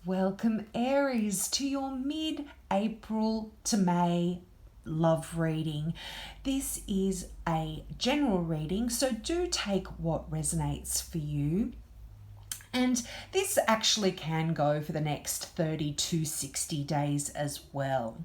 welcome Aries to your mid-April to May love reading. This is a general reading, so do take what resonates for you. And this actually can go for the next 30 to 60 days as well.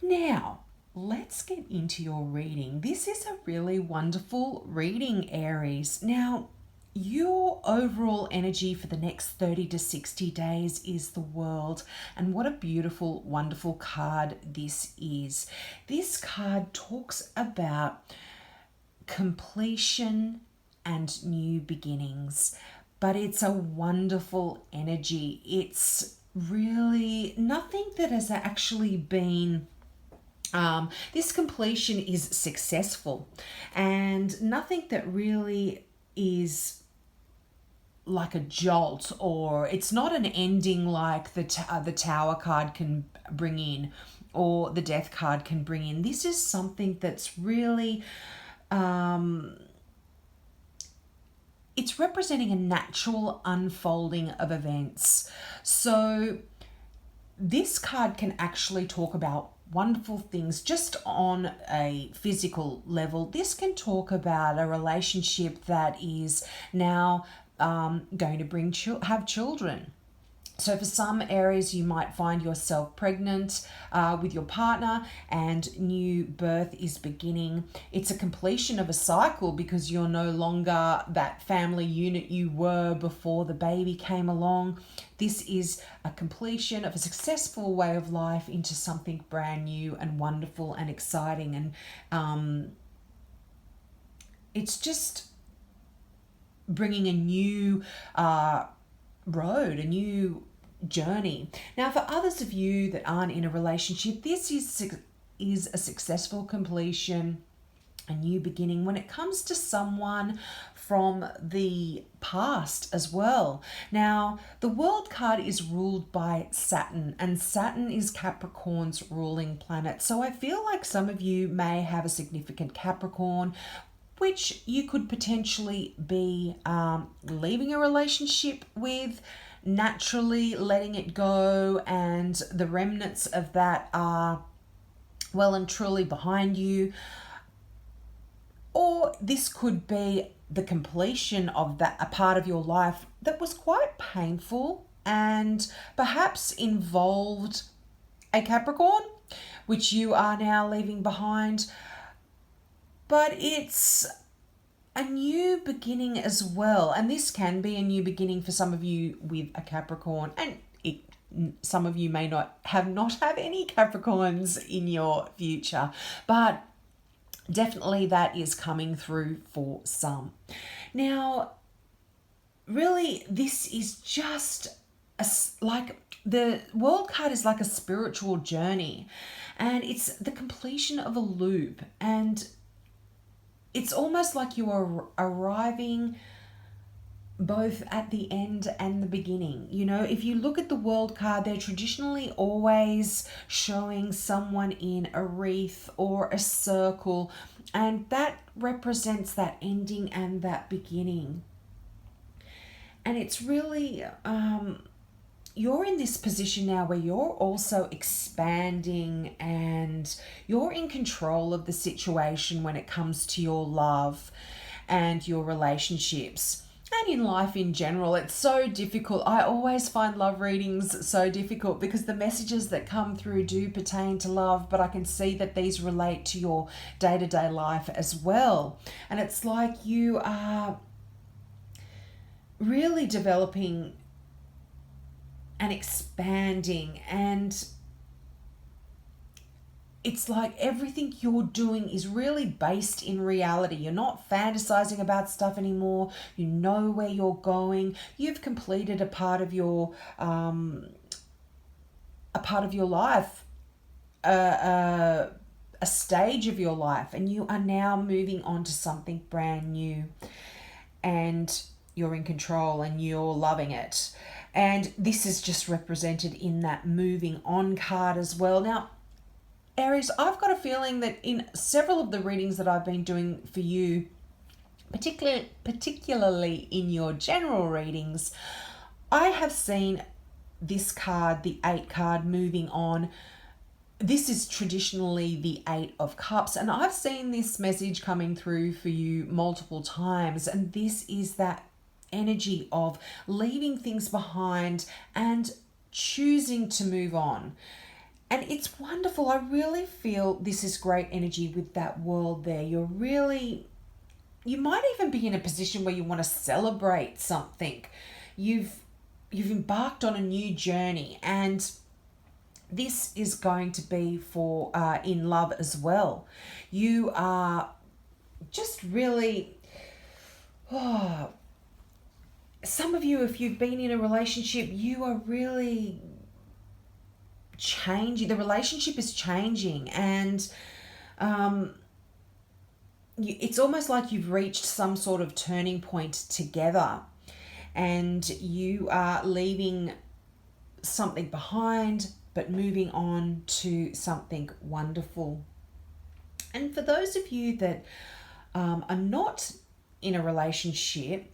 Now, let's get into your reading. This is a really wonderful reading, Aries. Now, your overall energy for the next 30 to 60 days is the World. And what a beautiful, wonderful card this is. This card talks about completion and new beginnings. But it's a wonderful energy. It's really nothing that has actually been this completion is successful, and nothing that really is like a jolt, or it's not an ending like the Tower card can bring in, or the Death card can bring in. This is something that's really it's representing a natural unfolding of events. So this card can actually talk about wonderful things just on a physical level. This can talk about a relationship that is now going to have children. So for some areas, you might find yourself pregnant with your partner and new birth is beginning. It's a completion of a cycle because you're no longer that family unit you were before the baby came along. This is a completion of a successful way of life into something brand new and wonderful and exciting. And it's just bringing a new road, a new journey. Now, for others of you that aren't in a relationship, this is a successful completion, a new beginning when it comes to someone from the past as well. Now, the World card is ruled by Saturn, and Saturn is Capricorn's ruling planet. So I feel like some of you may have a significant Capricorn, which you could potentially be leaving a relationship with, naturally letting it go, and the remnants of that are well and truly behind you. Or this could be the completion of that, a part of your life that was quite painful and perhaps involved a Capricorn, which you are now leaving behind. But it's a new beginning as well. And this can be a new beginning for some of you with a Capricorn. And some of you may not have any Capricorns in your future. But definitely that is coming through for some. Now, really, this is just like the World card is like a spiritual journey. And it's the completion of a loop. And it's almost like you are arriving both at the end and the beginning. You know, if you look at the World card, they're traditionally always showing someone in a wreath or a circle, and that represents that ending and that beginning. And it's really you're in this position now where you're also expanding and you're in control of the situation when it comes to your love and your relationships. And in life in general, it's so difficult. I always find love readings so difficult because the messages that come through do pertain to love, but I can see that these relate to your day-to-day life as well. And it's like you are really developing and expanding, and it's like everything you're doing is really based in reality. You're not fantasizing about stuff anymore. You know where you're going. You've completed a part of your life, a stage of your life, and you are now moving on to something brand new, and you're in control and you're loving it. And this is just represented in that moving on card as well. Now, Aries, I've got a feeling that in several of the readings that I've been doing for you, particularly in your general readings, I have seen this card, the 8 card, moving on, this is traditionally the 8 of Cups, and I've seen this message coming through for you multiple times, and this is that energy of leaving things behind and choosing to move on. And it's wonderful. I really feel this is great energy with that world there. You might even be in a position where you want to celebrate something. You've embarked on a new journey, and this is going to be for in love as well. You are just really, some of you, if you've been in a relationship, you are really changing. The relationship is changing, and it's almost like you've reached some sort of turning point together, and you are leaving something behind but moving on to something wonderful. And for those of you that are not in a relationship,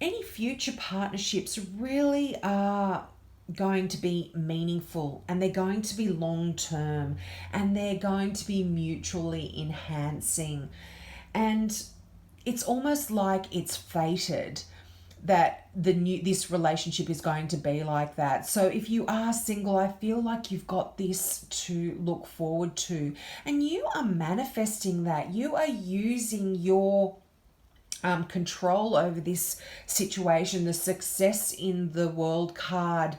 any future partnerships really are going to be meaningful, and they're going to be long term, and they're going to be mutually enhancing. And it's almost like it's fated that this relationship is going to be like that. So if you are single, I feel like you've got this to look forward to, and you are manifesting that. You are using your control over this situation, the success in the World card,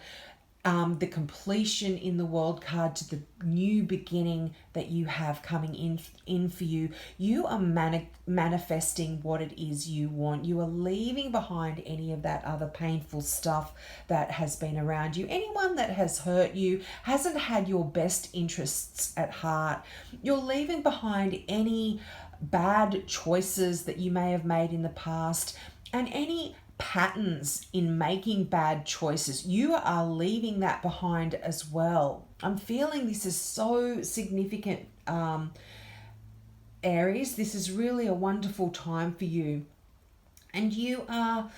the completion in the World card, to the new beginning that you have coming in for you. You are manifesting what it is you want. You are leaving behind any of that other painful stuff that has been around you. Anyone that has hurt you, hasn't had your best interests at heart. You're leaving behind any bad choices that you may have made in the past, and any patterns in making bad choices. You are leaving that behind as well. I'm feeling this is so significant, Aries. This is really a wonderful time for you, and you are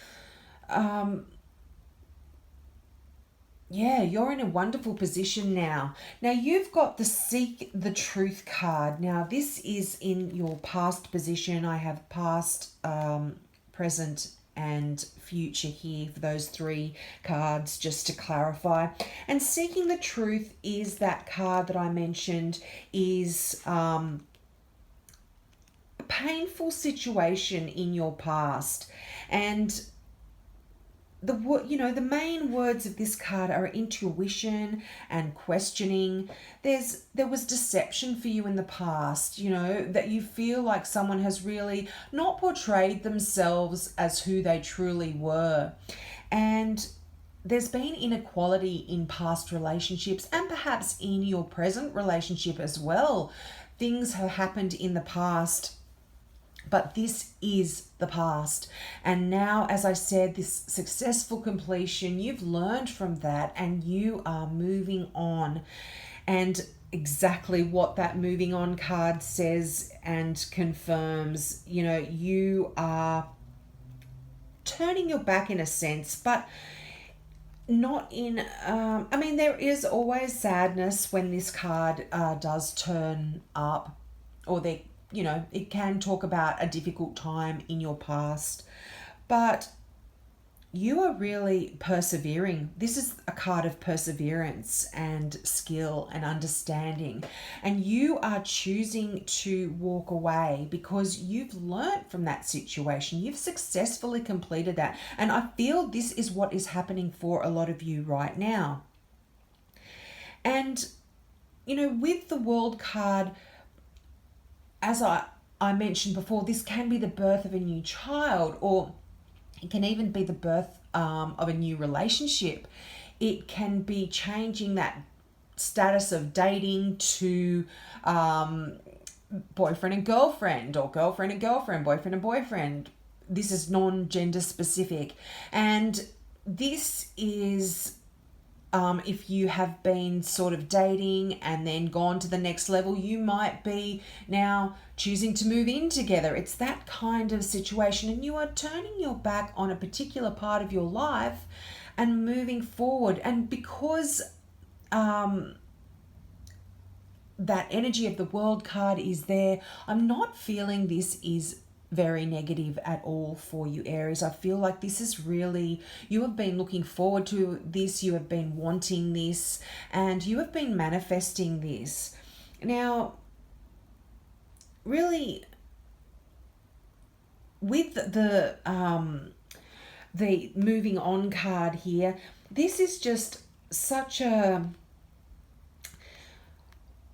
you're in a wonderful position now. Now you've got the Seek the Truth card. Now this is in your past position. I have past, present, and future here for those 3 cards, just to clarify. And Seeking the Truth is that card that I mentioned, is a painful situation in your past, and the main words of this card are intuition and questioning. There was deception for you in the past, that you feel like someone has really not portrayed themselves as who they truly were. And there's been inequality in past relationships, and perhaps in your present relationship as well. Things have happened in the past, but this is the past. And now, as I said, this successful completion, you've learned from that, and you are moving on. And exactly what that moving on card says and confirms, you are turning your back in a sense, but not in, there is always sadness when this card does turn up, or it can talk about a difficult time in your past, but you are really persevering. This is a card of perseverance and skill and understanding, and you are choosing to walk away because you've learned from that situation. You've successfully completed that, and I feel this is what is happening for a lot of you right now. And with the World card, as I mentioned before, this can be the birth of a new child, or it can even be the birth of a new relationship. It can be changing that status of dating to boyfriend and girlfriend, or girlfriend and girlfriend, boyfriend and boyfriend. This is non-gender specific. And this is if you have been sort of dating and then gone to the next level, you might be now choosing to move in together. It's that kind of situation, and you are turning your back on a particular part of your life and moving forward. And because that energy of the World card is there, I'm not feeling this is very negative at all for you, Aries. I feel like this is really, you have been looking forward to this, you have been wanting this, and you have been manifesting this. Now, really, with the moving on card here, this is just such a,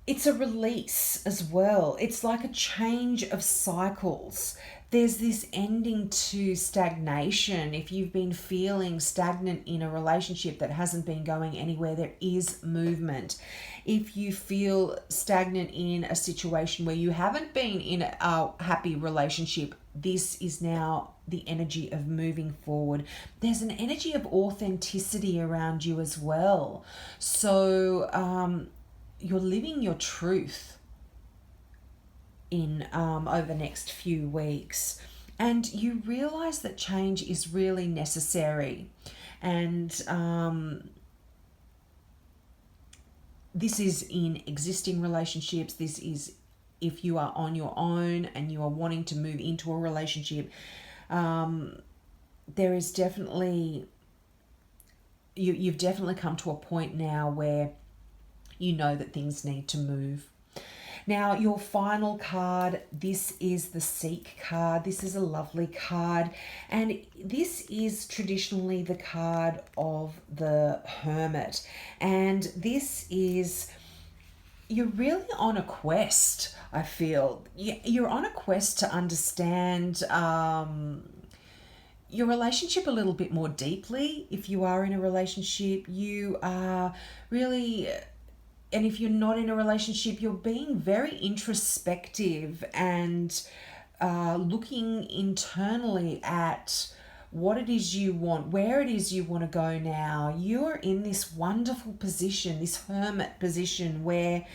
it's a release as well. It's like a change of cycles. There's this ending to stagnation. If you've been feeling stagnant in a relationship that hasn't been going anywhere, there is movement. If you feel stagnant in a situation where you haven't been in a happy relationship, this is now the energy of moving forward. There's an energy of authenticity around you as well. So, you're living your truth in over the next few weeks, and you realize that change is really necessary. And this is in existing relationships. This is if you are on your own and you are wanting to move into a relationship. There is definitely, you've definitely come to a point now where you know that things need to move. Now, your final card, this is the Seek card. This is a lovely card, and this is traditionally the card of the Hermit. And this is, you're really on a quest, I feel. You're on a quest to understand your relationship a little bit more deeply. If you are in a relationship, you are really, and if you're not in a relationship, you're being very introspective and looking internally at what it is you want, where it is you want to go now. You're in this wonderful position, this hermit position, where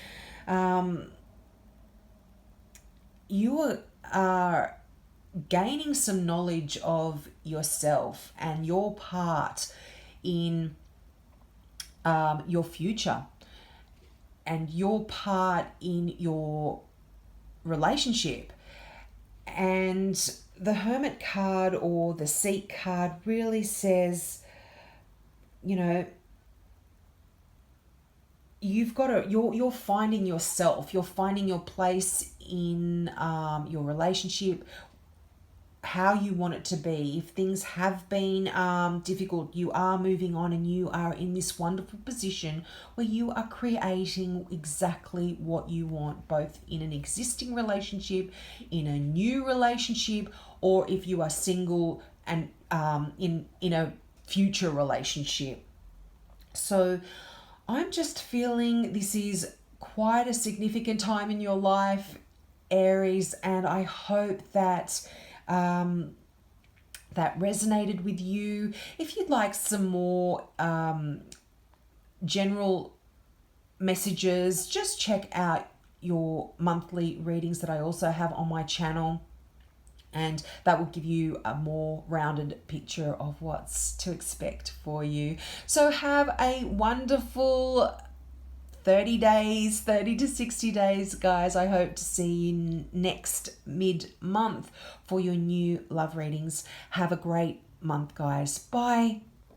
you are gaining some knowledge of yourself and your part in your future and your part in your relationship. And the Hermit card or the Seek card really says, you know, you've got to, you're finding yourself, you're finding your place in your relationship, how you want it to be. If things have been difficult, you are moving on and you are in this wonderful position where you are creating exactly what you want, both in an existing relationship, in a new relationship, or if you are single and in a future relationship. So I'm just feeling this is quite a significant time in your life, Aries, and I hope that that resonated with you. If you'd like some more general messages, just check out your monthly readings that I also have on my channel, and that will give you a more rounded picture of what's to expect for you. So have a wonderful 30 days, 30 to 60 days, guys. I hope to see you next mid-month for your new love readings. Have a great month, guys. Bye.